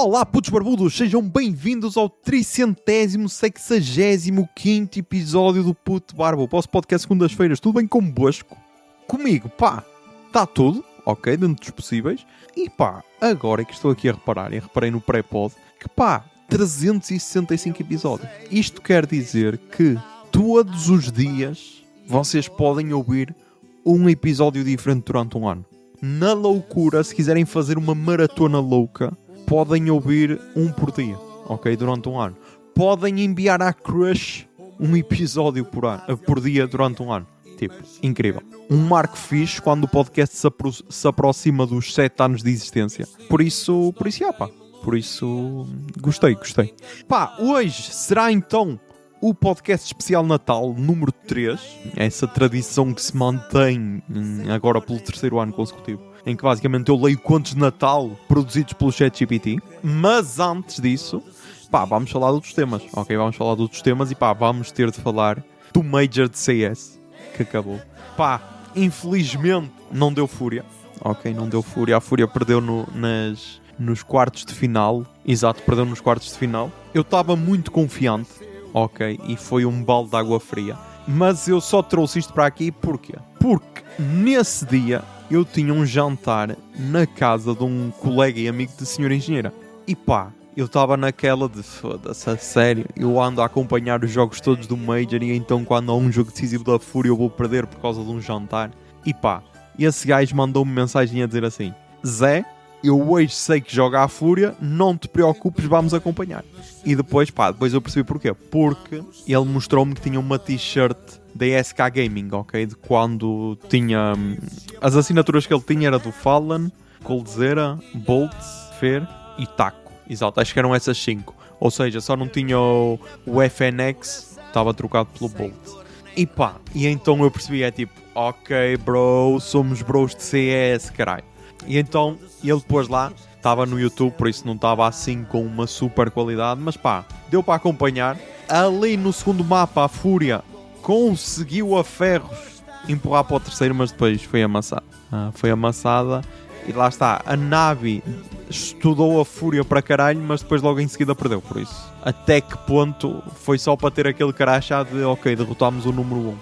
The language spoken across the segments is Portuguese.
Olá putos barbudos, sejam bem-vindos ao 365º episódio do Puto Barbo, o vosso podcast segundas-feiras. Tudo bem convosco? Comigo, pá, está tudo, ok, dentro dos possíveis. E pá, agora é que estou aqui a reparar, e reparei no pré-pod, que pá, 365 episódios. Isto quer dizer que todos os dias vocês podem ouvir um episódio diferente durante um ano. Na loucura, se quiserem fazer uma maratona louca, podem ouvir um por dia, ok? Durante um ano. Podem enviar à crush um episódio por dia durante um ano. Tipo, incrível. Um marco fixe quando o podcast se aproxima dos 7 anos de existência. Por isso, pá. Por isso, gostei. Pá, hoje será então o podcast especial Natal número 3. Essa tradição que se mantém agora pelo 3º ano consecutivo, em que basicamente eu leio contos de Natal produzidos pelo ChatGPT. Mas antes disso, pá, vamos falar de outros temas, ok? Vamos falar de outros temas e pá, vamos ter de falar do Major de CS, que acabou. Pá, infelizmente não deu fúria, ok? Não deu fúria, a fúria perdeu nos quartos de final. Exato, perdeu nos quartos de final. Eu estava muito confiante, ok? E foi um balde de água fria. Mas eu só trouxe isto para aqui, porquê? Porque nesse dia eu tinha um jantar na casa de um colega e amigo de senhora engenheira. E pá, eu estava naquela de foda-se, a sério, eu ando a acompanhar os jogos todos do Major e então quando há um jogo decisivo da Fúria eu vou perder por causa de um jantar. E pá, esse gajo mandou-me mensagem a dizer assim: Zé, eu hoje sei que joga a Fúria, não te preocupes, vamos acompanhar. E depois eu percebi porquê. Porque ele mostrou-me que tinha uma t-shirt da SK Gaming, ok? De quando tinha... As assinaturas que ele tinha era do Fallen, Coldzera, Boltz, Fer e Taco. Exato, acho que eram essas 5. Ou seja, só não tinha o FNX, estava trocado pelo Boltz. E pá, e então eu percebi, é tipo, ok bro, somos bros de CS, caralho. E então ele pôs lá, estava no YouTube, por isso não estava assim com uma super qualidade, mas pá, deu para acompanhar. Ali no segundo mapa a Fúria conseguiu a ferros empurrar para o terceiro, mas depois foi amassada. E lá está, a Navi estudou a Fúria para caralho, mas depois logo em seguida perdeu, por isso. Até que ponto foi só para ter aquele carachá de ok, derrotámos o número 1.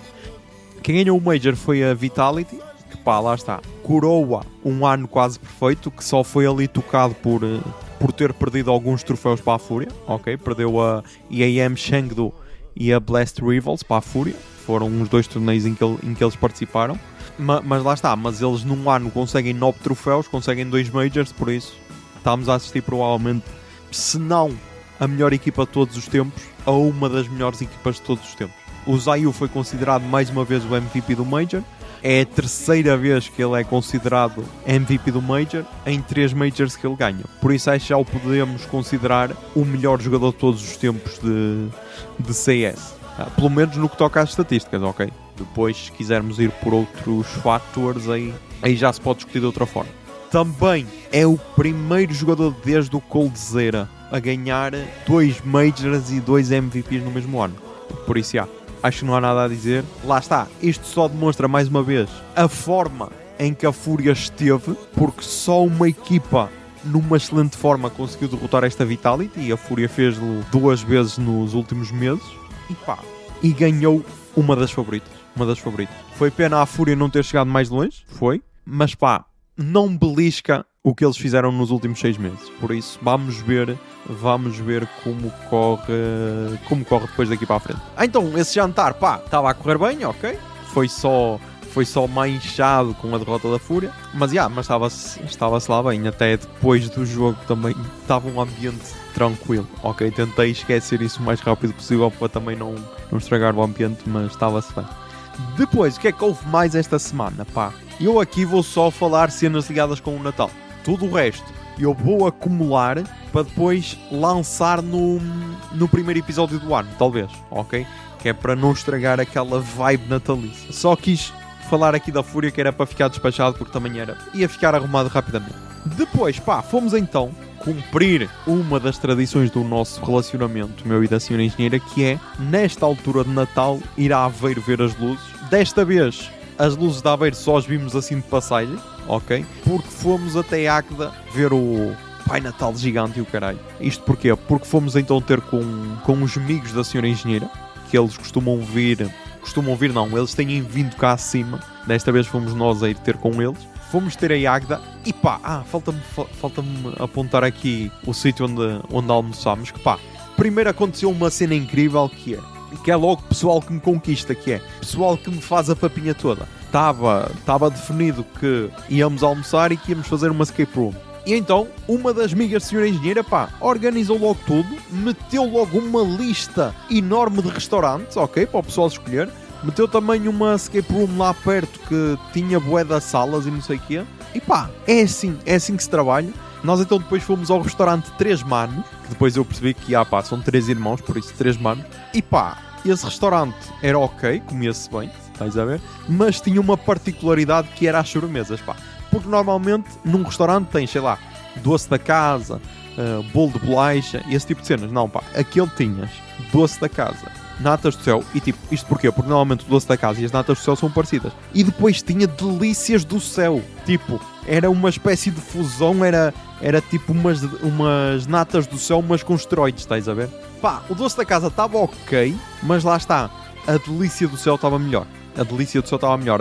Quem ganhou o Major foi a Vitality, que pá, lá está, coroa um ano quase perfeito, que só foi ali tocado por ter perdido alguns troféus para a Fúria, ok? Perdeu a EAM Chengdu e a Blast Rivals para a Fúria, foram uns 2 torneios em que eles participaram, mas lá está, mas eles num ano conseguem 9 troféus, conseguem 2 Majors, por isso estamos a assistir provavelmente, se não a melhor equipa de todos os tempos, a uma das melhores equipas de todos os tempos. O Zayu foi considerado mais uma vez o MVP do Major. É a terceira vez que ele é considerado MVP do Major em 3 Majors que ele ganha. Por isso acho que já o podemos considerar o melhor jogador de todos os tempos de CS. Pelo menos no que toca às estatísticas, ok? Depois, se quisermos ir por outros fatores, aí já se pode discutir de outra forma. Também é o primeiro jogador desde o Coldzera a ganhar 2 Majors e 2 MVPs no mesmo ano. Por isso, acho que não há nada a dizer. Lá está, isto só demonstra mais uma vez a forma em que a Fúria esteve, porque só uma equipa numa excelente forma conseguiu derrotar esta Vitality e a Fúria fez-lo 2 vezes nos últimos meses e ganhou uma das favoritas. Foi pena a Fúria não ter chegado mais longe, mas pá, não belisca o que eles fizeram nos últimos 6 meses. Por isso, vamos ver como corre depois daqui para a frente. Então, esse jantar, pá, estava a correr bem, ok? Foi só manchado com a derrota da Fúria, mas estava-se lá bem. Até depois do jogo também estava um ambiente tranquilo, ok? Tentei esquecer isso o mais rápido possível para também não estragar o ambiente, mas estava-se bem. Depois, o que é que houve mais esta semana, pá? Eu aqui vou só falar cenas ligadas com o Natal. Tudo o resto eu vou acumular para depois lançar no primeiro episódio do ano, talvez, ok? Que é para não estragar aquela vibe natalícia. Só quis falar aqui da Fúria, que era para ficar despachado, porque também ia ficar arrumado rapidamente. Depois, pá, fomos então cumprir uma das tradições do nosso relacionamento, meu e da senhora engenheira, que é, nesta altura de Natal, ir a Aveiro ver as luzes. Desta vez, as luzes de Aveiro só as vimos assim de passagem, ok? Porque fomos até Águeda ver o Pai Natal gigante e o caralho. Isto porquê? Porque fomos então ter com os amigos da senhora engenheira, que eles costumam vir não, eles têm vindo cá acima. Desta vez fomos nós a ir ter com eles. Fomos ter a Águeda e pá, falta-me apontar aqui o sítio onde almoçámos, que pá, primeiro aconteceu uma cena incrível que é logo pessoal que me conquista, que é pessoal que me faz a papinha toda. Estava definido que íamos almoçar e que íamos fazer uma escape room. E então, uma das amigas da senhora engenheira, pá, organizou logo tudo, meteu logo uma lista enorme de restaurantes, ok, para o pessoal escolher. Meteu também uma escape room lá perto que tinha bué das salas e não sei o quê. E pá, é assim que se trabalha. Nós então depois fomos ao restaurante Três Manos, que depois eu percebi que, pá, são 3 irmãos, por isso 3 Manos. E pá, esse restaurante era ok, comia-se bem, estás a ver? Mas tinha uma particularidade que era as sobremesas, pá. Porque normalmente num restaurante tens, sei lá, doce da casa, bolo de bolacha, esse tipo de cenas. Não, pá, aquele tinhas doce da casa, natas do céu, e tipo, isto porquê? Porque normalmente o doce da casa e as natas do céu são parecidas. E depois tinha delícias do céu. Tipo, era uma espécie de fusão, era tipo umas natas do céu, mas com esteroides, estás a ver? Pá, o doce da casa estava ok, mas lá está, a delícia do céu estava melhor.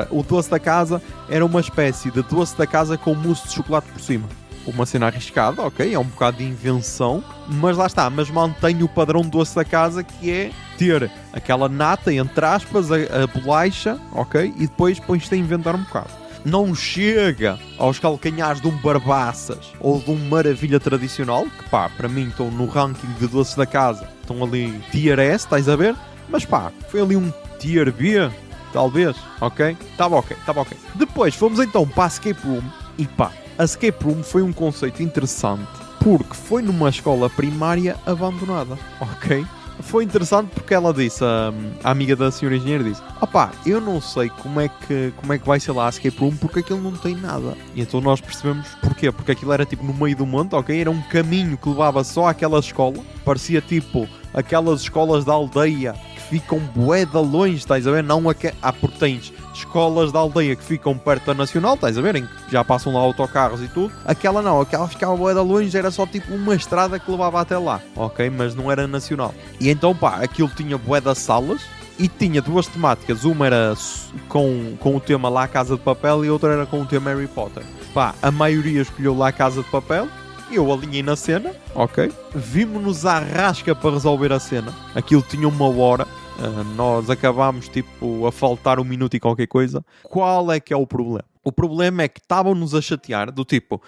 O doce da casa era uma espécie de doce da casa com mousse de chocolate por cima. Uma cena arriscada, ok, é um bocado de invenção, mas lá está, mas mantém o padrão do doce da casa, que é ter aquela nata, entre aspas, a bolacha, ok, e depois pões-te a inventar um bocado. Não chega aos calcanhares de um Barbaças ou de um Maravilha tradicional, que pá, para mim estão no ranking de doces da casa, estão ali tier S, estás a ver? Mas pá, foi ali um tier B, talvez, ok? Estava ok. Depois fomos então para a escape room e pá, a escape room foi um conceito interessante porque foi numa escola primária abandonada, ok? Foi interessante porque ela disse, a amiga da senhora engenheira disse: opá, eu não sei como é que vai ser lá a escape room porque aquilo não tem nada. E então nós percebemos porquê, porque aquilo era tipo no meio do monte, ok? Era um caminho que levava só àquela escola, parecia tipo aquelas escolas da aldeia que ficam bué de longe, estás a ver? Não porque tens escolas da aldeia que ficam perto da Nacional, estás a ver? Em que já passam lá autocarros e tudo. Aquela não, aquela ficava bué de longe, era só tipo uma estrada que levava até lá, ok? Mas não era Nacional. E então pá, aquilo tinha bué das salas e tinha duas temáticas. Uma era com o tema lá Casa de Papel e outra era com o tema Harry Potter. Pá, a maioria escolheu lá Casa de Papel. Eu alinhei na cena, ok? Vimos-nos à rasca para resolver a cena. Aquilo tinha 1 hora. Nós acabámos tipo a faltar 1 minuto e qualquer coisa. Qual é que é o problema? O problema é que estavam-nos a chatear do tipo: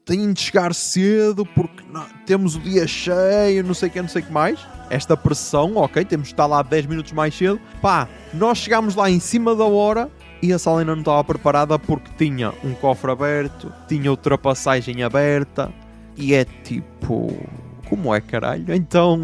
têm de chegar cedo porque temos o dia cheio, não sei o que mais. Esta pressão, ok, temos de estar lá 10 minutos mais cedo. Pá, nós chegámos lá em cima da hora e a sala ainda não estava preparada porque tinha um cofre aberto, tinha ultrapassagem aberta e é tipo... Como é, caralho? Então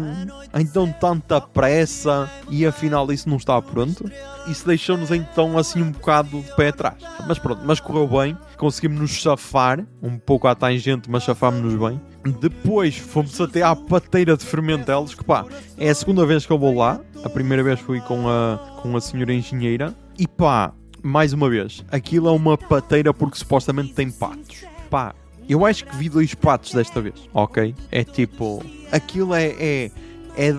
tanta pressa e afinal isso não está pronto? Isso deixou-nos então assim um bocado de pé atrás. Mas pronto, mas correu bem. Conseguimos nos chafar, um pouco à tangente, mas chafámos-nos bem. Depois fomos até à pateira de Fermentelos, que pá, é a segunda vez que eu vou lá. A primeira vez fui com a senhora engenheira. E pá, mais uma vez, aquilo é uma pateira porque supostamente tem patos. Pá, eu acho que vi 2 patos desta vez, ok? É tipo... Aquilo é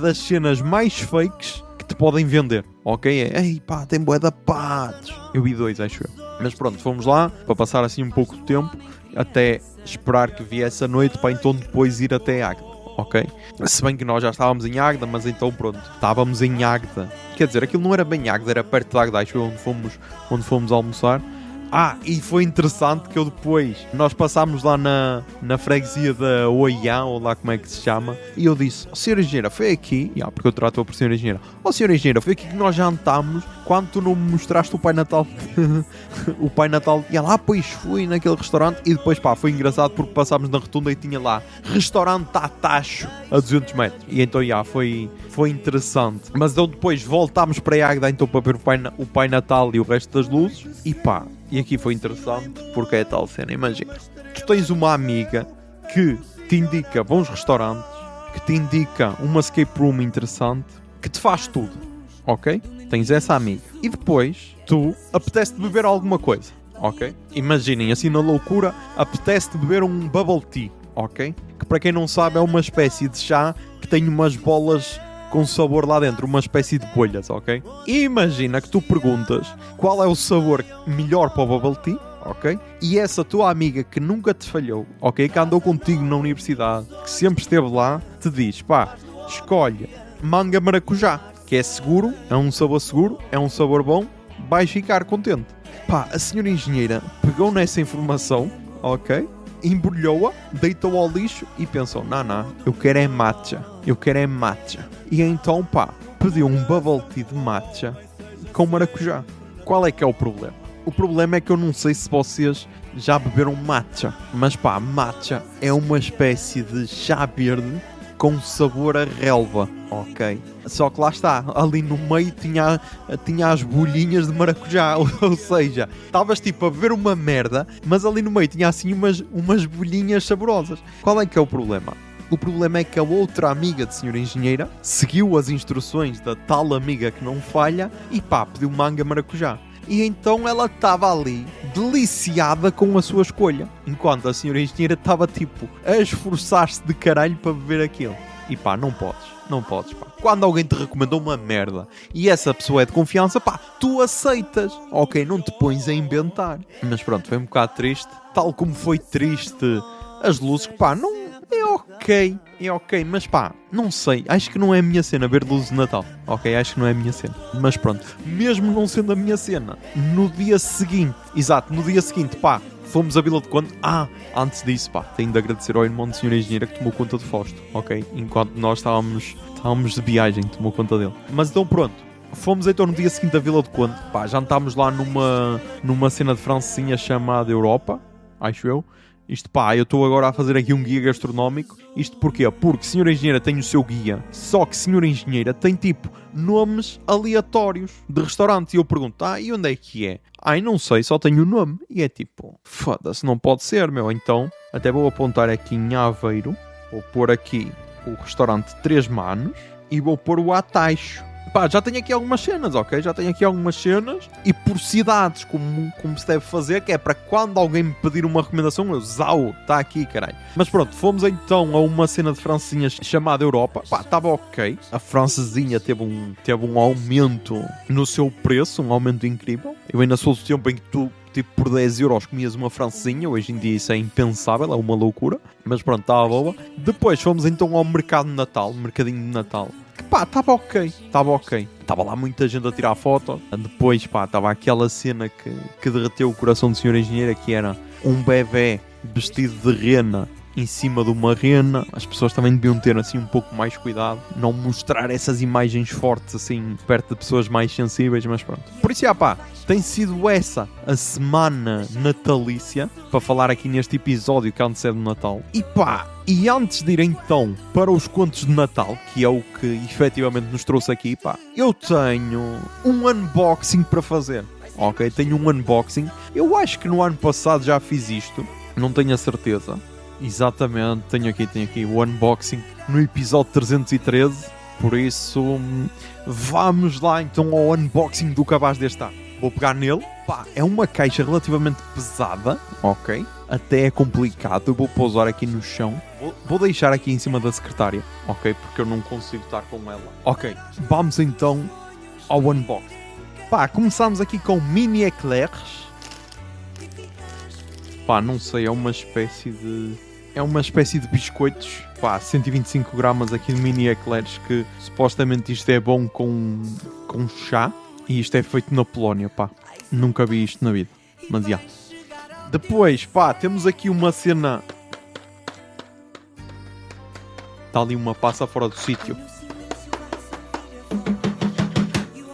das cenas mais fakes que te podem vender, ok? Ei pá, tem bué de patos. Eu vi 2, acho eu. Mas pronto, fomos lá para passar assim um pouco de tempo até esperar que viesse a noite para então depois ir até Águeda, ok? Se bem que nós já estávamos em Águeda, mas então pronto, estávamos em Águeda. Quer dizer, aquilo não era bem Águeda, era perto de Águeda, acho eu, onde fomos almoçar. E foi interessante que eu depois... Nós passámos lá na freguesia da Oiã, ou lá como é que se chama, e eu disse: senhora engenheira, foi aqui... porque eu trato-a por senhora engenheira. Senhora engenheira, foi aqui que nós jantámos quando tu não me mostraste o Pai Natal. O Pai Natal... E ela, pois fui naquele restaurante. E depois, pá, foi engraçado porque passámos na rotunda e tinha lá Restaurante Tatacho a 200 metros. E então, foi interessante. Mas então depois voltámos para a Águeda então para ver o Pai Natal e o resto das luzes. E pá... E aqui foi interessante porque é tal cena, imagina. Tu tens uma amiga que te indica bons restaurantes, que te indica uma escape room interessante, que te faz tudo, ok? Tens essa amiga. E depois, tu apetece-te beber alguma coisa, ok? Imaginem, assim na loucura, apetece-te beber um bubble tea, ok? Que para quem não sabe é uma espécie de chá que tem umas bolas com sabor lá dentro, uma espécie de bolhas, ok? E imagina que tu perguntas qual é o sabor melhor para o bubble tea, ok? E essa tua amiga que nunca te falhou, ok? Que andou contigo na universidade, que sempre esteve lá, te diz, pá, escolhe manga maracujá, que é seguro, é um sabor seguro, é um sabor bom, vais ficar contente. Pá, a senhora engenheira pegou nessa informação, ok? Embrulhou-a, deitou ao lixo e pensou, não, eu quero é matcha. E então, pá, pediu um bubble tea de matcha com maracujá. Qual é que é o problema? O problema é que eu não sei se vocês já beberam matcha, mas pá, matcha é uma espécie de chá verde com sabor a relva, ok? Só que lá está, ali no meio tinha as bolhinhas de maracujá, ou seja, estavas tipo a beber uma merda, mas ali no meio tinha assim umas bolhinhas saborosas. Qual é que é o problema? O problema é que a outra amiga de senhora engenheira seguiu as instruções da tal amiga que não falha e pá, pediu manga maracujá. E então ela estava ali, deliciada com a sua escolha. Enquanto a senhora engenheira estava tipo a esforçar-se de caralho para beber aquilo. E pá, não podes pá. Quando alguém te recomendou uma merda e essa pessoa é de confiança, pá, tu aceitas. Ok, não te pões a inventar. Mas pronto, foi um bocado triste. Tal como foi triste as luzes, pá, não... É ok, mas pá, não sei, acho que não é a minha cena ver luzes de Natal, ok, acho que não é a minha cena, mas pronto, mesmo não sendo a minha cena, no dia seguinte, pá, fomos a Vila do Conde, antes disso, pá, tenho de agradecer ao irmão de senhora engenheira que tomou conta do Fausto, ok, enquanto nós estávamos de viagem, tomou conta dele, mas então pronto. Fomos então no dia seguinte a Vila do Conde, pá, jantámos lá numa cena de francesinha chamada Europa, acho eu. Isto pá, eu estou agora a fazer aqui um guia gastronómico. Isto porquê? Porque senhora engenheira tem o seu guia. Só que senhora engenheira tem tipo nomes aleatórios de restaurante. E eu pergunto, e onde é que é? Não sei, só tenho o nome. E é tipo, foda-se, não pode ser, meu. Então, até vou apontar aqui em Aveiro. Vou pôr aqui o restaurante Três Manos. E vou pôr o Ataixo. Pá, já tenho aqui algumas cenas, ok? E por cidades, como se deve fazer, que é para quando alguém me pedir uma recomendação, eu está aqui, caralho. Mas pronto, fomos então a uma cena de francesinhas chamada Europa. Pá, estava ok. A francesinha teve um aumento no seu preço, um aumento incrível. Eu ainda sou do tempo em que tu, tipo, por 10 euros comias uma francesinha. Hoje em dia isso é impensável, é uma loucura. Mas pronto, estava boa. Depois fomos então ao mercadinho de Natal. Pá, estava ok. Estava lá muita gente a tirar foto. Depois, pá, estava aquela cena que derreteu o coração do senhor engenheiro, que era um bebê vestido de rena em cima de uma rena. As pessoas também deviam ter assim um pouco mais cuidado, não mostrar essas imagens fortes assim perto de pessoas mais sensíveis, mas pronto. Por isso, pá, tem sido essa a semana natalícia, para falar aqui neste episódio que antes é do Natal. E pá, e antes de ir então para os contos de Natal, que é o que efetivamente nos trouxe aqui, pá, eu tenho um unboxing para fazer. Ok, tenho um unboxing. Eu acho que no ano passado já fiz isto, não tenho a certeza. Exatamente, tenho aqui o unboxing no episódio 313. Por isso, vamos lá então ao unboxing do cabaz deste ano. Vou pegar nele. Pá, é uma caixa relativamente pesada, ok? Até é complicado. Eu vou pousar aqui no chão. Vou deixar aqui em cima da secretária, ok? Porque eu não consigo estar com ela. Ok, vamos então ao unboxing. Pá, começamos aqui com mini eclairs. Pá, não sei, é uma espécie de biscoitos. Pá, 125 gramas aqui de mini eclairs, que supostamente isto é bom com chá. E isto é feito na Polónia, pá. Nunca vi isto na vida. Mas já. Depois, pá, temos aqui uma cena. Está ali uma passa fora do sítio.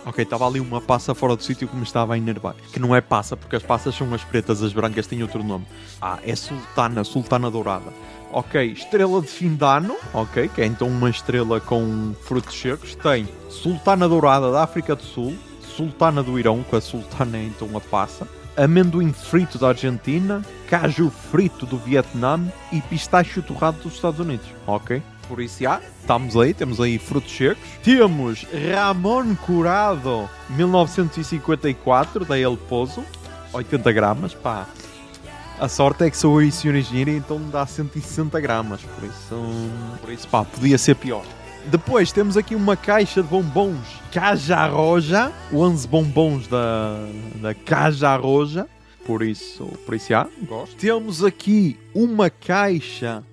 Ok, estava ali uma passa fora do sítio que me estava a enervar. Que não é passa, porque as passas são as pretas, as brancas têm outro nome. É sultana dourada. Ok, estrela de fim de ano, ok, que é então uma estrela com frutos secos. Tem sultana dourada da África do Sul, sultana do Irão, que a sultana é então a passa, amendoim frito da Argentina, caju frito do Vietnã e pistache torrado dos Estados Unidos, ok? Por isso, temos aí frutos secos. Temos Ramon Curado, 1954, da El Pozo, 80 gramas, pá. A sorte é que sou eu e o senhor engenheiro, então dá 160 gramas. Por isso, pá, podia ser pior. Depois temos aqui uma caixa de bombons Caja Roja. 11 bombons da Caja Roja. Por isso gosto. Temos aqui uma caixa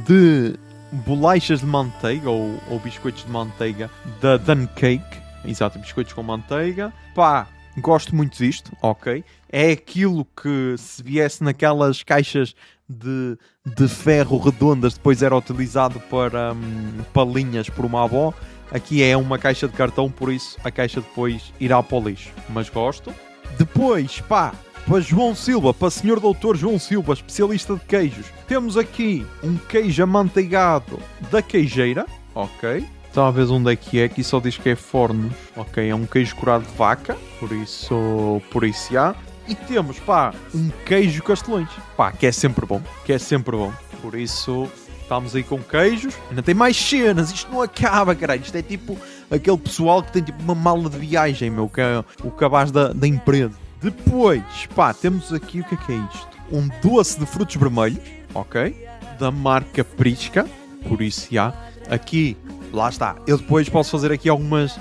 de bolachas de manteiga ou biscoitos de manteiga da Duncake. Exato, biscoitos com manteiga. Pá, gosto muito disto, ok? É aquilo que se viesse naquelas caixas de ferro redondas, depois era utilizado para palinhas por uma avó. Aqui é uma caixa de cartão, por isso a caixa depois irá para o lixo. Mas gosto. Depois, pá, para João Silva, para Sr. Doutor João Silva, especialista de queijos. Temos aqui um queijo amanteigado da queijeira, ok? Talvez onde é que aqui só diz que é Fornos, ok? É um queijo curado de vaca, por isso há. E temos, pá, um queijo Castelões, pá, que é sempre bom. Por isso, estamos aí com queijos. Ainda tem mais cenas, isto não acaba, caralho. Isto é tipo aquele pessoal que tem tipo uma mala de viagem, meu, que é o cabaz da empresa. Depois, pá, temos aqui, o que é isto? Um doce de frutos vermelhos, ok? Da marca Prisca, por isso há. Aqui, lá está. Eu depois posso fazer aqui algumas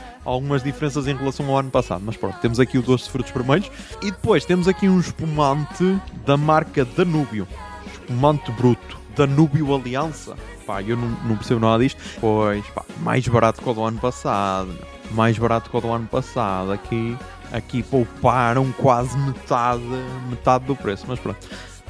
diferenças em relação ao ano passado. Mas pronto, temos aqui o doce de frutos vermelhos. E depois temos aqui um espumante da marca Danúbio. Espumante bruto. Danúbio Aliança. Pá, eu não percebo nada disto. Pois, pá, mais barato que o do ano passado. Aqui pouparam quase metade do preço. Mas pronto.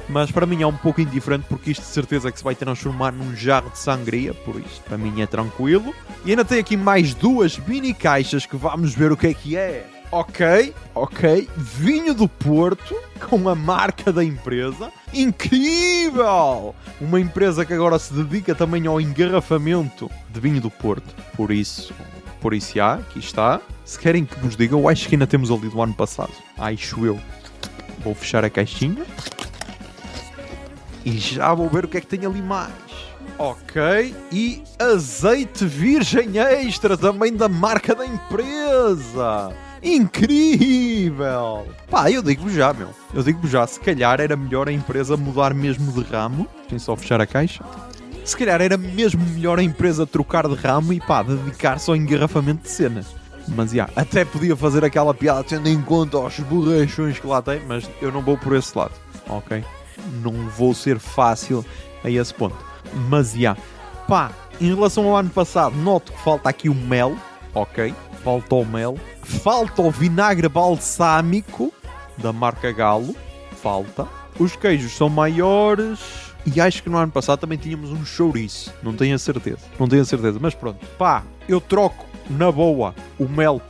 Mas para mim é um pouco indiferente, porque isto de certeza que se vai transformar num jarro de sangria, por isso para mim é tranquilo. E ainda tem aqui mais 2 mini caixas que vamos ver o que é. Ok, vinho do Porto, com a marca da empresa. Incrível! Uma empresa que agora se dedica também ao engarrafamento de vinho do Porto. Por isso aqui está. Se querem que vos diga, eu acho que ainda temos ali do ano passado. Acho eu. Vou fechar a caixinha. E já vou ver o que é que tem ali mais. Ok. E azeite virgem extra também da marca da empresa. Incrível! Pá, eu digo-vos já, meu. Se calhar era melhor a empresa mudar mesmo de ramo. Deixem só fechar a caixa. Se calhar era mesmo melhor a empresa trocar de ramo e pá, dedicar-se ao engarrafamento de cenas. Mas até podia fazer aquela piada tendo em conta os borrachões que lá tem, mas eu não vou por esse lado. Ok? Não vou ser fácil a esse ponto. Mas pá, em relação ao ano passado, noto que falta aqui o mel, ok? Falta o mel. Falta o vinagre balsâmico da marca Galo. Falta. Os queijos são maiores. E acho que no ano passado também tínhamos um chouriço. Não tenho a certeza. Mas pronto. Pá, eu troco na boa o mel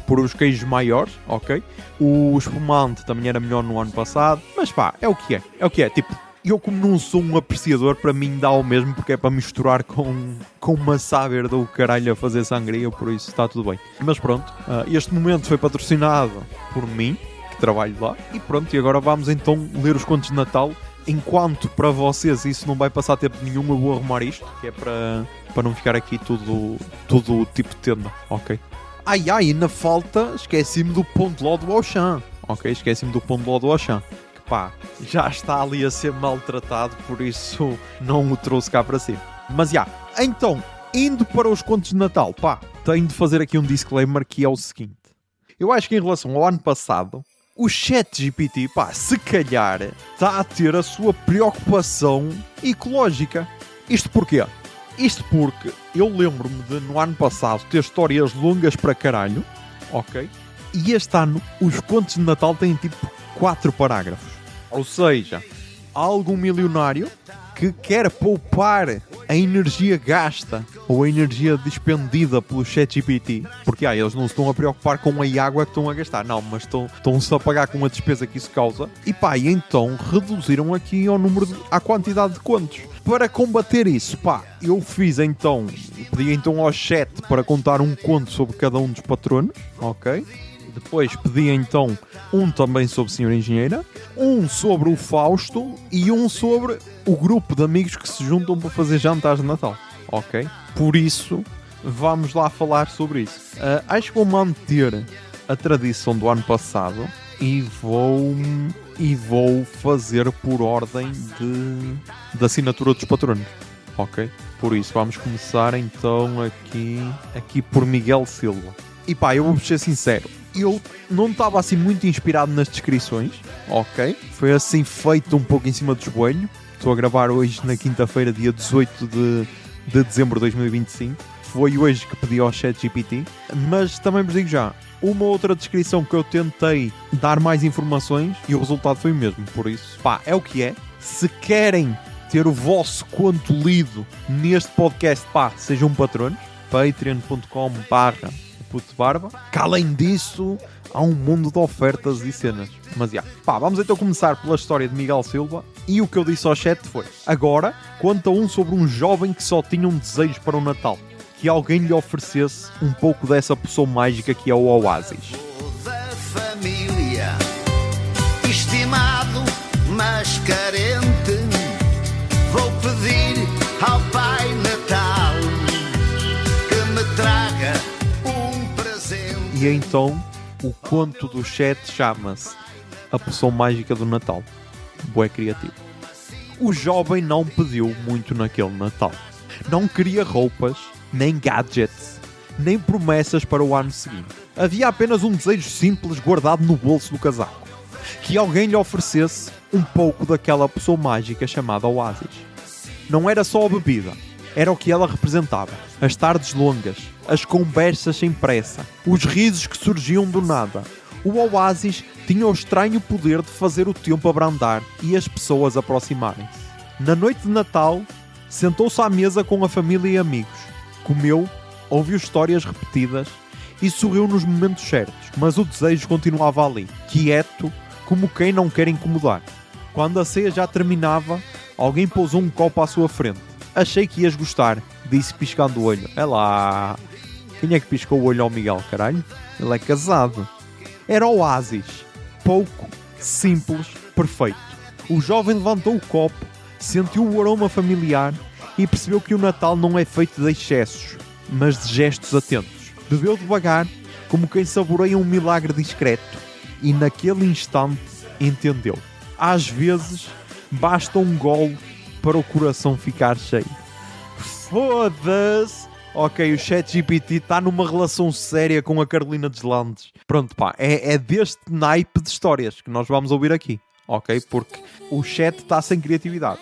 por os queijos maiores, ok? O espumante também era melhor no ano passado. Mas pá, é o que é. Tipo, eu como não sou um apreciador, para mim dá o mesmo, porque é para misturar com maçã verde ou caralho a fazer sangria, por isso está tudo bem. Mas pronto, este momento foi patrocinado por mim, que trabalho lá. E pronto, e agora vamos então ler os contos de Natal. Enquanto para vocês isso não vai passar tempo nenhum, eu vou arrumar isto, que é para não ficar aqui tudo tipo tenda, ok? Na falta, esqueci-me do pão de ló do Auchan, ok? Que pá, já está ali a ser maltratado, por isso não o trouxe cá para si. Mas então, indo para os contos de Natal, pá, tenho de fazer aqui um disclaimer que é o seguinte. Eu acho que em relação ao ano passado, o ChatGPT, pá, se calhar, está a ter a sua preocupação ecológica. Isto porquê? Isto porque eu lembro-me de, no ano passado, ter histórias longas para caralho, ok? E este ano, os contos de Natal têm tipo 4 parágrafos. Ou seja, há algum milionário que quer poupar a energia gasta ou a energia despendida pelo ChatGPT, porque eles não se estão a preocupar com a água que estão a gastar, não, mas estão-se a pagar com a despesa que isso causa, e e então reduziram aqui a quantidade de contos. Para combater isso, eu pedi então ao chat para contar um conto sobre cada um dos patronos, ok? Depois pedi então um também sobre Senhora Engenheira, um sobre o Fausto e um sobre o grupo de amigos que se juntam para fazer jantares de Natal, ok? Por isso, vamos lá falar sobre isso. Acho que vou manter a tradição do ano passado, e vou fazer por ordem de assinatura dos patronos, ok? Por isso, vamos começar então aqui por Miguel Silva. E pá, eu vou ser sincero, eu não estava assim muito inspirado nas descrições, ok? Foi assim feito um pouco em cima do joelho. Estou a gravar hoje na quinta-feira, dia 18 de dezembro de 2025. Foi hoje que pedi ao ChatGPT. Mas também vos digo já, uma outra descrição que eu tentei dar mais informações e o resultado foi o mesmo. Por isso, pá, é o que é. Se querem ter o vosso conto lido neste podcast, pá, sejam patronos. patreon.com/putobarba. Que além disso, há um mundo de ofertas e cenas. Mas já, pá, vamos então começar pela história de Miguel Silva. E o que eu disse ao chat foi: agora conta sobre um jovem que só tinha um desejo para o Natal. Que alguém lhe oferecesse um pouco dessa poção mágica que é o Oásis. Da família, estimado, mas carente, vou pedir ao Pai Natal que me traga um presente. E então, o conto do chat chama-se A Poção Mágica do Natal. Bué criativo. O jovem não pediu muito naquele Natal. Não queria roupas, nem gadgets, nem promessas para o ano seguinte. Havia apenas um desejo simples guardado no bolso do casaco. Que alguém lhe oferecesse um pouco daquela poção mágica chamada Oásis. Não era só a bebida, era o que ela representava. As tardes longas, as conversas sem pressa, os risos que surgiam do nada. O Oásis tinha o estranho poder de fazer o tempo abrandar e as pessoas aproximarem-se. Na noite de Natal, sentou-se à mesa com a família e amigos. Comeu, ouviu histórias repetidas e sorriu nos momentos certos, mas o desejo continuava ali, quieto, como quem não quer incomodar. Quando a ceia já terminava, alguém pousou um copo à sua frente. Achei que ias gostar, disse piscando o olho. É lá. Quem é que piscou o olho ao Miguel, caralho? Ele é casado. Era o Oásis. Pouco, simples, perfeito. O jovem levantou o copo, sentiu o aroma familiar e percebeu que o Natal não é feito de excessos, mas de gestos atentos. Bebeu devagar, como quem saboreia um milagre discreto, e naquele instante entendeu. Às vezes, basta um golo para o coração ficar cheio. Foda-se! Ok, o ChatGPT está numa relação séria com a Carolina Deslandes. Pronto, pá, é deste naipe de histórias que nós vamos ouvir aqui, ok? Porque o chat está sem criatividade.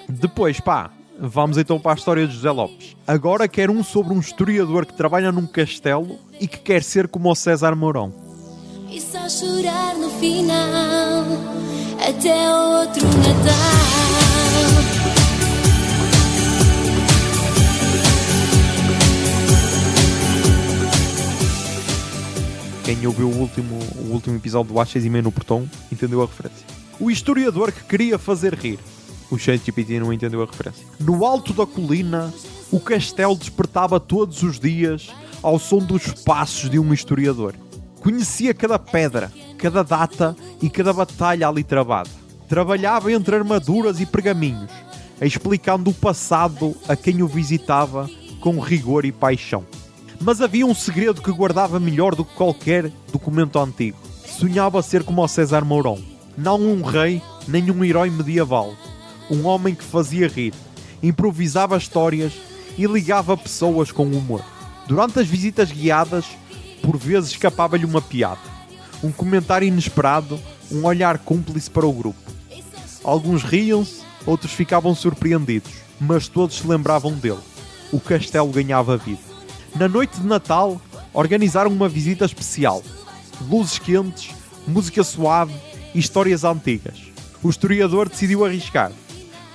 Depois, pá, vamos então para a história de José Lopes. Agora quero um sobre um historiador que trabalha num castelo e que quer ser como o César Mourão. E só chorar no final, até outro Natal. Quem ouviu o último episódio do Às 6:30 no Portão entendeu a referência. O historiador que queria fazer rir. O ChatGPT não entendeu a referência. No alto da colina, o castelo despertava todos os dias ao som dos passos de um historiador. Conhecia cada pedra, cada data e cada batalha ali travada. Trabalhava entre armaduras e pergaminhos, explicando o passado a quem o visitava com rigor e paixão. Mas havia um segredo que guardava melhor do que qualquer documento antigo. Sonhava ser como o César Mourão. Não um rei, nem um herói medieval. Um homem que fazia rir, improvisava histórias e ligava pessoas com humor. Durante as visitas guiadas, por vezes escapava-lhe uma piada, um comentário inesperado, um olhar cúmplice para o grupo. Alguns riam-se, outros ficavam surpreendidos, mas todos se lembravam dele. O castelo ganhava vida. Na noite de Natal, organizaram uma visita especial. Luzes quentes, música suave e histórias antigas. O historiador decidiu arriscar.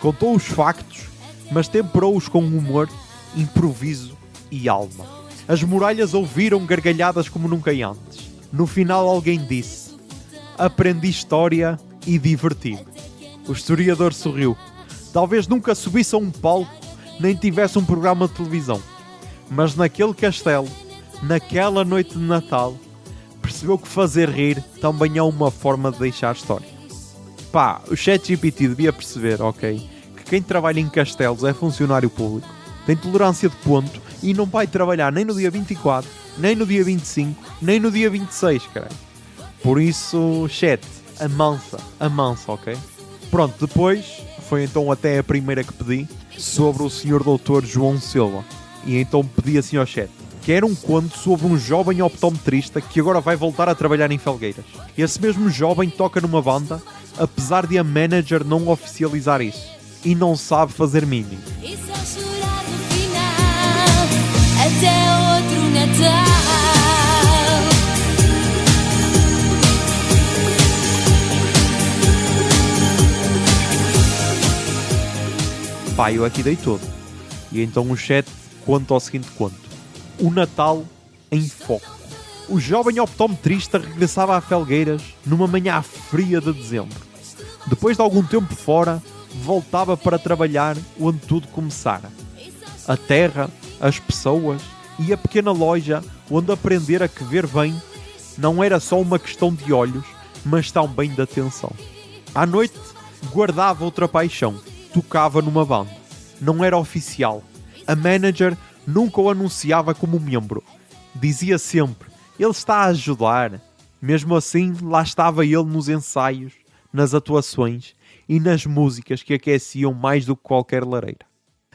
Contou os factos, mas temperou-os com humor, improviso e alma. As muralhas ouviram gargalhadas como nunca antes. No final alguém disse: aprendi história e diverti-me. O historiador sorriu. Talvez nunca subisse a um palco, nem tivesse um programa de televisão. Mas naquele castelo, naquela noite de Natal, percebeu que fazer rir também é uma forma de deixar história. Pá, o ChatGPT devia perceber, ok, que quem trabalha em castelos é funcionário público, tem tolerância de ponto e não vai trabalhar nem no dia 24, nem no dia 25, nem no dia 26, caralho. Por isso, chat, amansa, ok? Pronto, depois foi então até a primeira que pedi sobre o Sr. Dr. João Silva. E então pedi assim ao chat: quero um conto sobre um jovem optometrista que agora vai voltar a trabalhar em Felgueiras. Esse mesmo jovem toca numa banda, apesar de a manager não oficializar isso. E não sabe fazer mímica. E só chorar no final, até outro Natal. Pá, eu aqui dei todo. E então o chat conta o seguinte conto: o Natal em foco. O jovem optometrista regressava a Felgueiras numa manhã fria de dezembro. Depois de algum tempo fora, voltava para trabalhar onde tudo começara. A terra, as pessoas e a pequena loja onde aprendera que ver bem não era só uma questão de olhos, mas também de atenção. À noite, guardava outra paixão. Tocava numa banda. Não era oficial. A manager nunca o anunciava como membro. Dizia sempre: ele está a ajudar. Mesmo assim, lá estava ele nos ensaios, nas atuações e nas músicas que aqueciam mais do que qualquer lareira.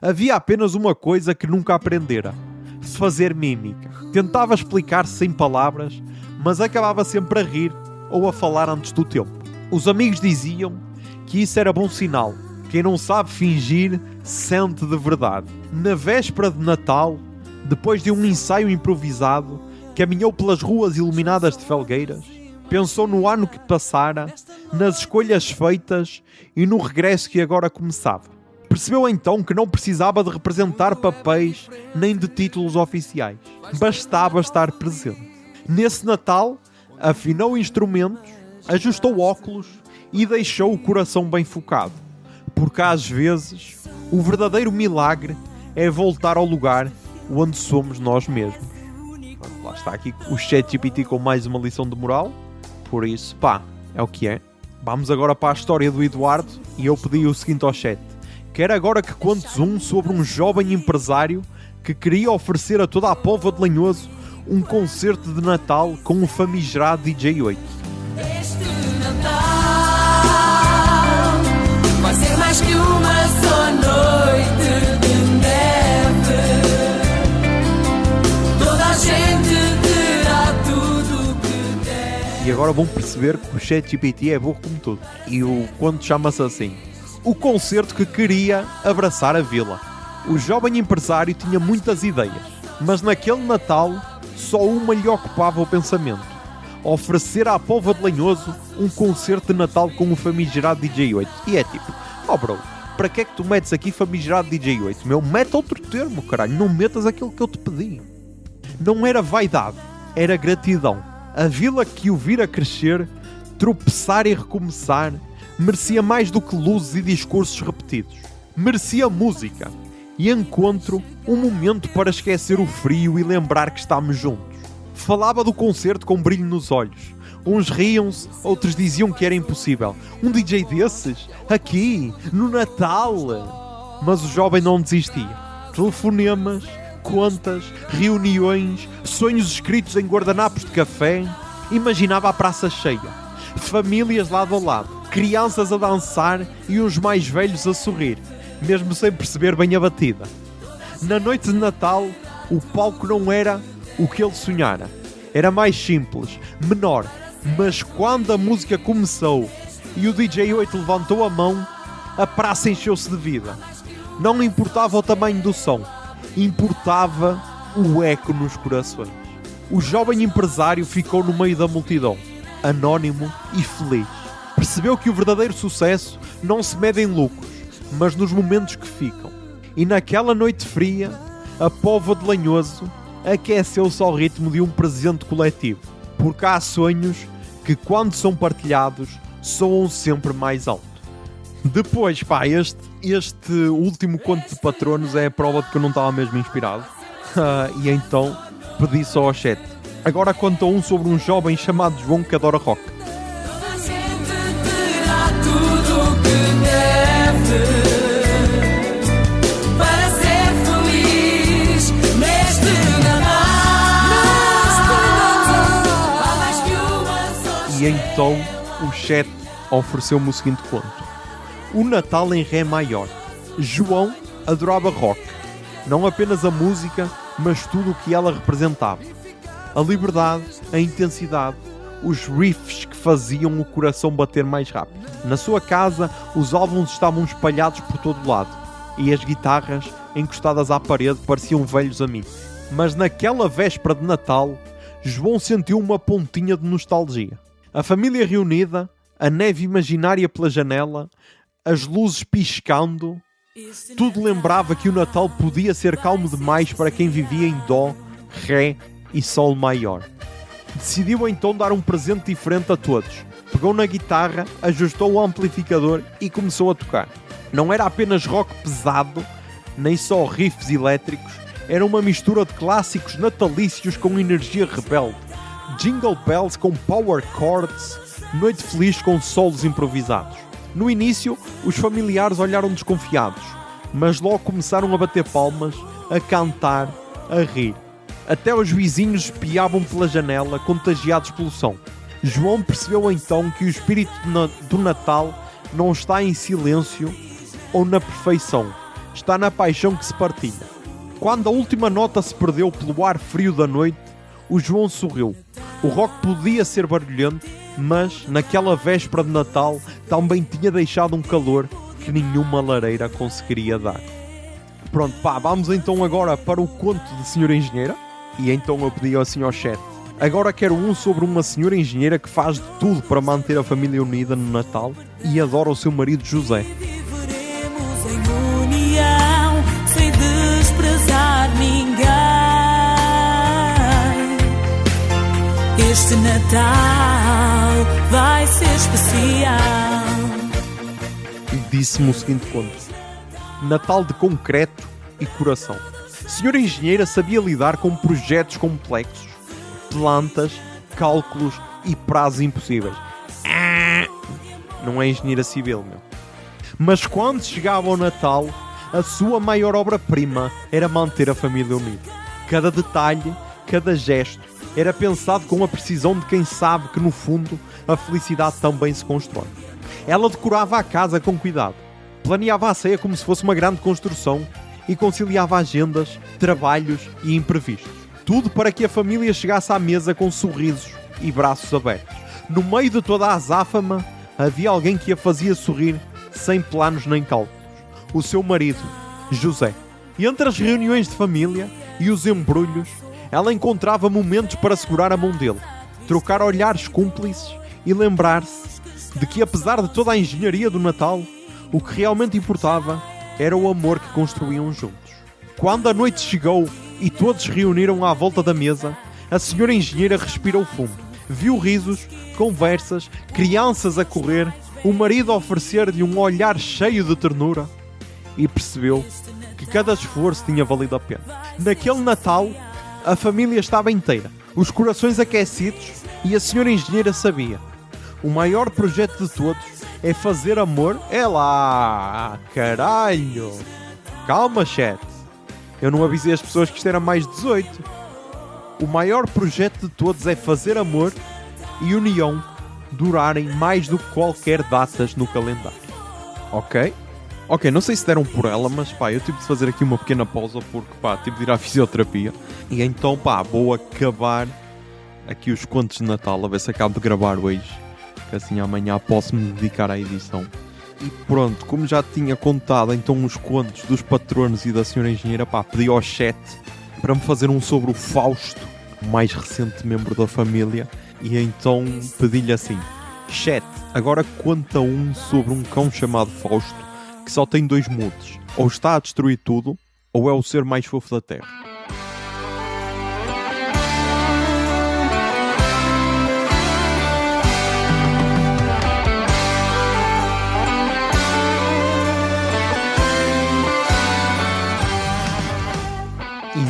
Havia apenas uma coisa que nunca aprendera: fazer mímica. Tentava explicar-se sem palavras, mas acabava sempre a rir ou a falar antes do tempo. Os amigos diziam que isso era bom sinal. Quem não sabe fingir, sente de verdade. Na véspera de Natal, depois de um ensaio improvisado, caminhou pelas ruas iluminadas de Felgueiras, pensou no ano que passara, nas escolhas feitas e no regresso que agora começava. Percebeu então que não precisava de representar papéis nem de títulos oficiais. Bastava estar presente. Nesse Natal, afinou instrumentos, ajustou óculos e deixou o coração bem focado. Porque às vezes o verdadeiro milagre é voltar ao lugar onde somos nós mesmos. Lá está aqui o ChatGPT com mais uma lição de moral. Por isso, pá, é o que é. Vamos agora para a história do Eduardo e eu pedi o seguinte ao chat: quero agora que contes sobre um jovem empresário que queria oferecer a toda a Póvoa de Lanhoso um concerto de Natal com o famigerado DJ 8. Este Natal vai ser mais que uma só noite de neve. Toda a gente terá tudo o que der. E agora vão perceber que o ChatGPT é burro como tudo. E o conto chama-se assim: o concerto que queria abraçar a vila. O jovem empresário tinha muitas ideias, mas naquele Natal só uma lhe ocupava o pensamento: oferecer à Póvoa de Lanhoso um concerto de Natal com o famigerado DJ 8. E é tipo: oh bro, para que é que tu metes aqui famigerado DJ 8? Meu, mete outro termo, caralho, não metas aquilo que eu te pedi. Não era vaidade, era gratidão. A vila que o vira crescer, tropeçar e recomeçar, merecia mais do que luzes e discursos repetidos. Merecia música e encontro, um momento para esquecer o frio e lembrar que estamos juntos. Falava do concerto com brilho nos olhos. Uns riam-se, outros diziam que era impossível. Um DJ desses? Aqui? No Natal? Mas o jovem não desistia. Telefonemas, contas, reuniões, sonhos escritos em guardanapos de café. Imaginava a praça cheia. Famílias lado a lado. Crianças a dançar e uns mais velhos a sorrir, mesmo sem perceber bem a batida. Na noite de Natal, o palco não era o que ele sonhara. Era mais simples, menor, mas quando a música começou e o DJ 8 levantou a mão, a praça encheu-se de vida. Não importava o tamanho do som, importava o eco nos corações. O jovem empresário ficou no meio da multidão, anónimo e feliz. Percebeu que o verdadeiro sucesso não se mede em lucros, mas nos momentos que ficam. E naquela noite fria, a Póvoa de Lanhoso aqueceu-se ao ritmo de um presente coletivo. Porque há sonhos que, quando são partilhados, soam sempre mais alto. Depois, pá, este último conto de patronos é a prova de que eu não estava mesmo inspirado. E então pedi só ao chat: agora conta um sobre um jovem chamado João que adora rock. Toda a gente terá tudo o que deve para ser feliz neste Natal. Há mais que uma só. E então o chat ofereceu-me o seguinte conto. O Natal em Ré maior. João adorava rock. Não apenas a música, mas tudo o que ela representava. A liberdade, a intensidade, os riffs que faziam o coração bater mais rápido. Na sua casa, os álbuns estavam espalhados por todo lado e as guitarras, encostadas à parede, pareciam velhos amigos. Mas naquela véspera de Natal, João sentiu uma pontinha de nostalgia. A família reunida, a neve imaginária pela janela, as luzes piscando, tudo lembrava que o Natal podia ser calmo demais para quem vivia em Dó, Ré e Sol maior. Decidiu então dar um presente diferente a todos. Pegou na guitarra, ajustou o amplificador e começou a tocar. Não era apenas rock pesado, nem só riffs elétricos, era uma mistura de clássicos natalícios com energia rebelde. Jingle Bells com power chords, Noite Feliz com solos improvisados. No início, os familiares olharam desconfiados, mas logo começaram a bater palmas, a cantar, a rir. Até os vizinhos espiavam pela janela, contagiados pelo som. João percebeu então que o espírito do Natal não está em silêncio ou na perfeição, está na paixão que se partilha. Quando a última nota se perdeu pelo ar frio da noite, o João sorriu. O rock podia ser barulhento, mas naquela véspera de Natal também tinha deixado um calor que nenhuma lareira conseguiria dar. Pronto, pá, vamos então agora para o conto de Senhora Engenheira. E então eu pedi assim ao chat. Agora quero um sobre uma senhora engenheira que faz de tudo para manter a família unida no Natal e adora o seu marido José. Viveremos em união, sem desprezar ninguém. Este Natal vai ser especial. E disse-me o seguinte conto. Natal de concreto e coração. Senhora engenheira sabia lidar com projetos complexos, plantas, cálculos e prazos impossíveis. Não é engenheira civil, meu. Mas quando chegava o Natal, a sua maior obra-prima era manter a família unida. Cada detalhe, cada gesto, era pensado com a precisão de quem sabe que, no fundo, a felicidade também se constrói. Ela decorava a casa com cuidado, planeava a ceia como se fosse uma grande construção e conciliava agendas, trabalhos e imprevistos. Tudo para que a família chegasse à mesa com sorrisos e braços abertos. No meio de toda a azáfama, havia alguém que a fazia sorrir sem planos nem cálculos. O seu marido, José. E entre as reuniões de família e os embrulhos, ela encontrava momentos para segurar a mão dele, trocar olhares cúmplices e lembrar-se de que, apesar de toda a engenharia do Natal, o que realmente importava era o amor que construíam juntos. Quando a noite chegou e todos se reuniram à volta da mesa, a senhora engenheira respirou fundo. Viu risos, conversas, crianças a correr, o marido a oferecer-lhe um olhar cheio de ternura e percebeu que cada esforço tinha valido a pena. Naquele Natal, a família estava inteira, os corações aquecidos e a senhora engenheira sabia. O maior projeto de todos é fazer amor. É lá, caralho. Calma, chat. Eu não avisei as pessoas que isto era mais 18. O maior projeto de todos é fazer amor e união durarem mais do que qualquer datas no calendário. Ok? Ok, não sei se deram por ela, mas pá, eu tive de fazer aqui uma pequena pausa porque pá, tive de ir à fisioterapia. E então pá, vou acabar aqui os contos de Natal, a ver se acabo de gravar hoje. Que assim amanhã posso me dedicar à edição. E pronto, como já tinha contado então os contos dos patronos e da senhora engenheira, pá, pedi ao chat para me fazer um sobre o Fausto, o mais recente membro da família. E então pedi-lhe assim: chat, agora conta um sobre um cão chamado Fausto que só tem 2 modos. Ou está a destruir tudo, ou é o ser mais fofo da Terra.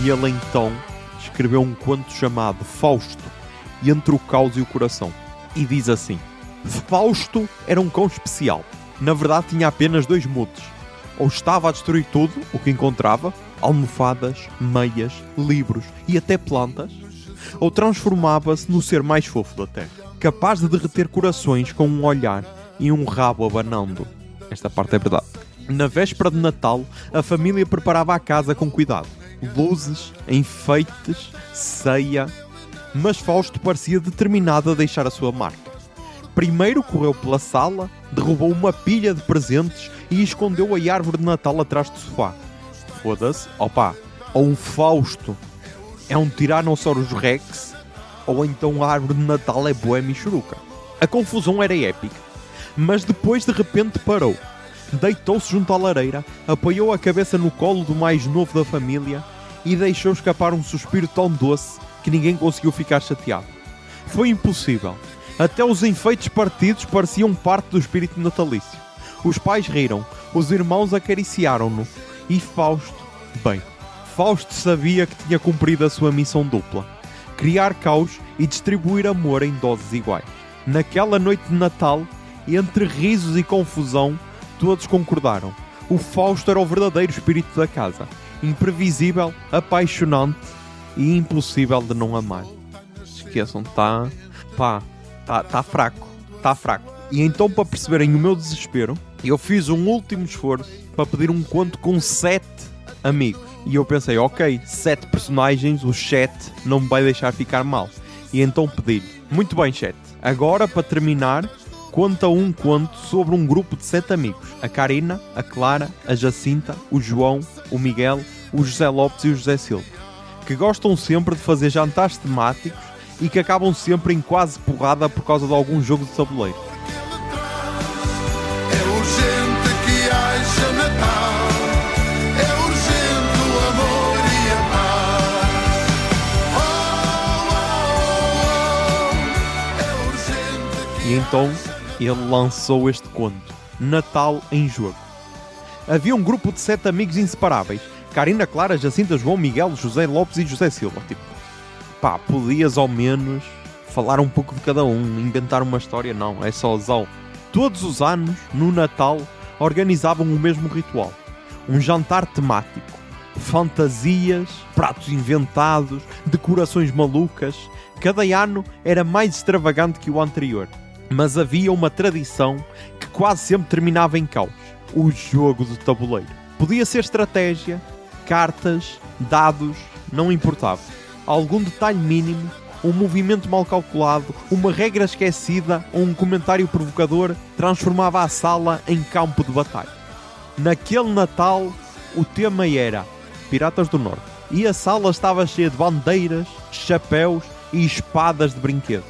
E ele então escreveu um conto chamado Fausto, Entre o Caos e o Coração. E diz assim: Fausto era um cão especial. Na verdade tinha apenas 2 modos. Ou estava a destruir tudo o que encontrava, almofadas, meias, livros e até plantas, ou transformava-se no ser mais fofo da Terra. capaz de derreter corações com um olhar e um rabo abanando. Esta parte é verdade. Na véspera de Natal, a família preparava a casa com cuidado. Luzes, enfeites, ceia... Mas Fausto parecia determinado a deixar a sua marca. Primeiro correu pela sala, derrubou uma pilha de presentes e escondeu a árvore de Natal atrás do sofá. Foda-se, opa, ou o Fausto é um Tyrannosaurus Rex, ou então a árvore de Natal é boa michuruca. A confusão era épica, mas depois de repente parou. Deitou-se junto à lareira, apoiou a cabeça no colo do mais novo da família e deixou escapar um suspiro tão doce que ninguém conseguiu ficar chateado. Foi impossível. Até os enfeites partidos pareciam parte do espírito natalício. Os pais riram, os irmãos acariciaram-no e Fausto, bem, Fausto sabia que tinha cumprido a sua missão dupla: criar caos e distribuir amor em doses iguais. Naquela noite de Natal, entre risos e confusão, todos concordaram. O Fausto era o verdadeiro espírito da casa, imprevisível, apaixonante e impossível de não amar. Esqueçam, tá fraco. E então, para perceberem o meu desespero, eu fiz um último esforço para pedir um conto com 7 amigos. E eu pensei, ok, 7 personagens, o chat não me vai deixar ficar mal. E então pedi-lhe, muito bem chat, agora para terminar, conta um conto sobre um grupo de 7 amigos. A Karina, a Clara, a Jacinta, o João, o Miguel, o José Lopes e o José Silva, que gostam sempre de fazer jantares temáticos e que acabam sempre em quase porrada por causa de algum jogo de tabuleiro. É urgente que haja Natal, é urgente o amor e a paz. É urgente que... E então ele lançou este conto, Natal em Jogo. Havia um grupo de 7 amigos inseparáveis: Karina, Clara, Jacinta, João, Miguel, José Lopes e José Silva. Tipo, pá, podias ao menos falar um pouco de cada um, inventar uma história, não, é só zão. Todos os anos, no Natal, organizavam o mesmo ritual. Um jantar temático. Fantasias, pratos inventados, decorações malucas. Cada ano era mais extravagante que o anterior. Mas havia uma tradição que quase sempre terminava em caos: o jogo de tabuleiro. Podia ser estratégia, cartas, dados, não importava. Algum detalhe mínimo, um movimento mal calculado, uma regra esquecida ou um comentário provocador transformava a sala em campo de batalha. Naquele Natal, o tema era Piratas do Norte e a sala estava cheia de bandeiras, chapéus e espadas de brinquedo.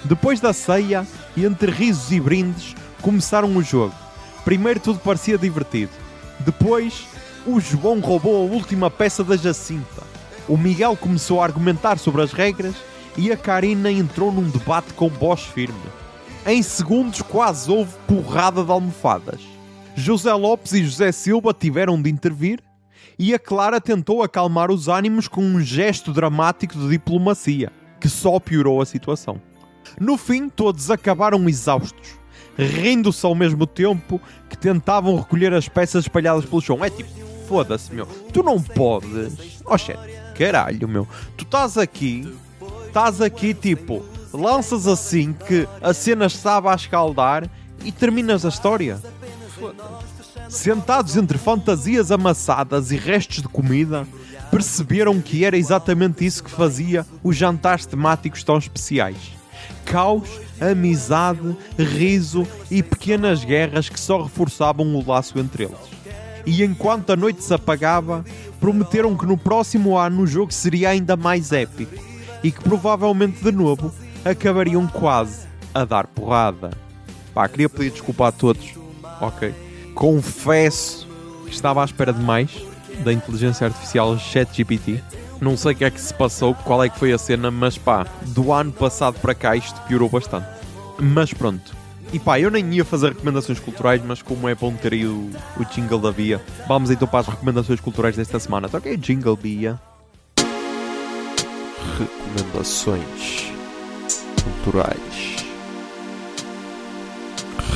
Depois da ceia, entre risos e brindes, começaram o jogo. Primeiro tudo parecia divertido. Depois, o João roubou a última peça da Jacinta. O Miguel começou a argumentar sobre as regras e a Karina entrou num debate com voz firme. Em segundos quase houve porrada de almofadas. José Lopes e José Silva tiveram de intervir e a Clara tentou acalmar os ânimos com um gesto dramático de diplomacia, que só piorou a situação. No fim, todos acabaram exaustos, rindo-se ao mesmo tempo que tentavam recolher as peças espalhadas pelo chão. É tipo, foda-se, meu, tu não podes... Oh, shit, caralho, meu, tu estás aqui, tipo, lanças assim que a cena estava a escaldar e terminas a história. Sentados entre fantasias amassadas e restos de comida, perceberam que era exatamente isso que fazia os jantares temáticos tão especiais. Caos, amizade, riso e pequenas guerras que só reforçavam o laço entre eles. E enquanto a noite se apagava, prometeram que no próximo ano o jogo seria ainda mais épico e que provavelmente de novo acabariam quase a dar porrada. Pá, queria pedir desculpa a todos, ok? Confesso que estava à espera de mais da inteligência artificial ChatGPT. Não sei o que é que se passou, qual é que foi a cena, mas pá, do ano passado para cá isto piorou bastante. Mas pronto. E pá, eu nem ia fazer recomendações culturais, mas como é bom ter aí o jingle da Bia, vamos então para as recomendações culturais desta semana. Tá ok, jingle Bia. Recomendações culturais.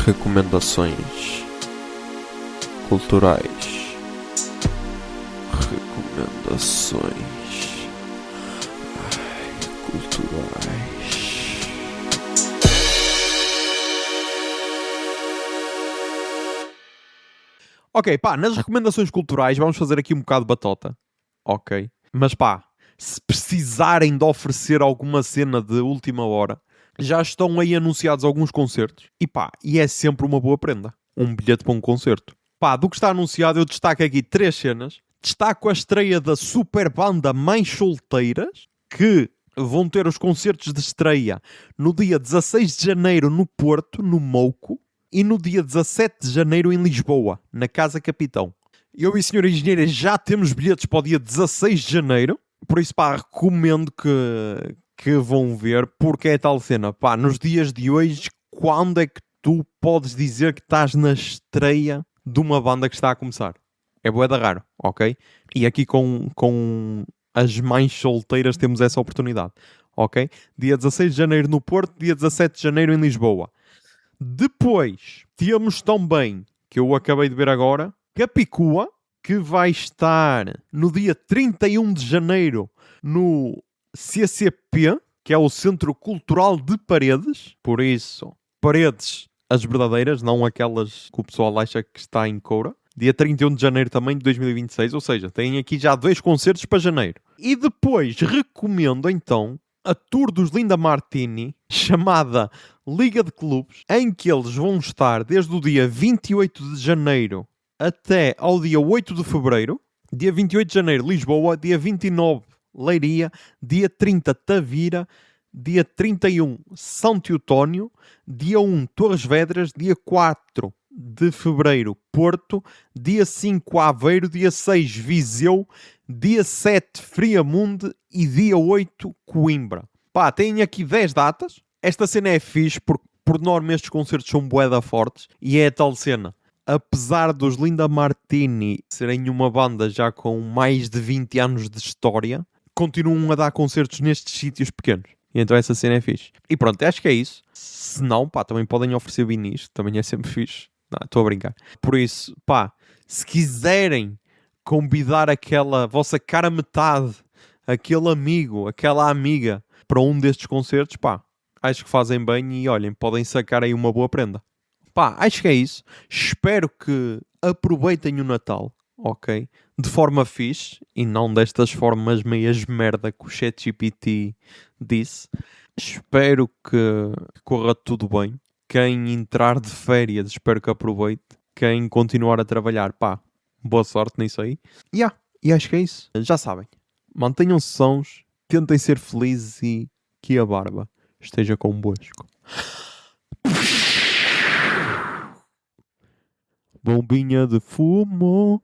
Recomendações culturais. Recomendações culturais. Ok, pá, nas recomendações culturais vamos fazer aqui um bocado de batota. Ok. Mas pá, se precisarem de oferecer alguma cena de última hora, já estão aí anunciados alguns concertos. E pá, e é sempre uma boa prenda. Um bilhete para um concerto. Pá, do que está anunciado eu destaco aqui 3 cenas. Destaco a estreia da super banda Mais Solteiras, que vão ter os concertos de estreia no dia 16 de janeiro no Porto, no Mouco, e no dia 17 de janeiro em Lisboa, na Casa Capitão. Eu e a senhora engenheira já temos bilhetes para o dia 16 de janeiro, por isso, pá, recomendo que vão ver, porque é tal cena. Pá, nos dias de hoje, quando é que tu podes dizer que estás na estreia de uma banda que está a começar? É bué da raro, ok? E aqui com as Mais Solteiras temos essa oportunidade, ok? Dia 16 de janeiro no Porto, dia 17 de janeiro em Lisboa. Depois, temos também, que eu acabei de ver agora, Capicua, que vai estar no dia 31 de janeiro no CCP, que é o Centro Cultural de Paredes. Por isso, Paredes, as verdadeiras, não aquelas que o pessoal acha que está em Coura. Dia 31 de janeiro também de 2026, ou seja, têm aqui já 2 concertos para janeiro. E depois recomendo então a tour dos Linda Martini, chamada Liga de Clubes, em que eles vão estar desde o dia 28 de janeiro até ao dia 8 de fevereiro. Dia 28 de janeiro, Lisboa. Dia 29, Leiria. Dia 30, Tavira. Dia 31, São Teotónio. Dia 1, Torres Vedras. Dia 4 de fevereiro, Porto. Dia 5, Aveiro. Dia 6, Viseu. Dia 7, Friamunde. E dia 8, Coimbra. Pá, tem aqui 10 datas. Esta cena é fixe porque por norma estes concertos são bué da fortes. E é a tal cena. Apesar dos Linda Martini serem uma banda já com mais de 20 anos de história, continuam a dar concertos nestes sítios pequenos. E então essa cena é fixe. E pronto, acho que é isso. Se não, pá, também podem oferecer vinis, também é sempre fixe. Não, estou a brincar. Por isso, pá, se quiserem convidar aquela vossa cara metade, aquele amigo, aquela amiga para um destes concertos, pá, acho que fazem bem e olhem, podem sacar aí uma boa prenda. Pá, acho que é isso. Espero que aproveitem o Natal, ok? De forma fixe e não destas formas meias merda que o ChatGPT disse. Espero que corra tudo bem. Quem entrar de férias, espero que aproveite. Quem continuar a trabalhar, pá, boa sorte nisso aí. E acho que é isso. Já sabem. Mantenham-se sãos, tentem ser felizes e que a barba esteja convosco. Bombinha de fumo.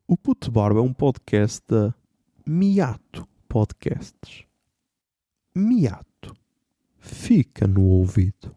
O Puto Barba é um podcast da Miato Podcasts. Miato. Fica no ouvido.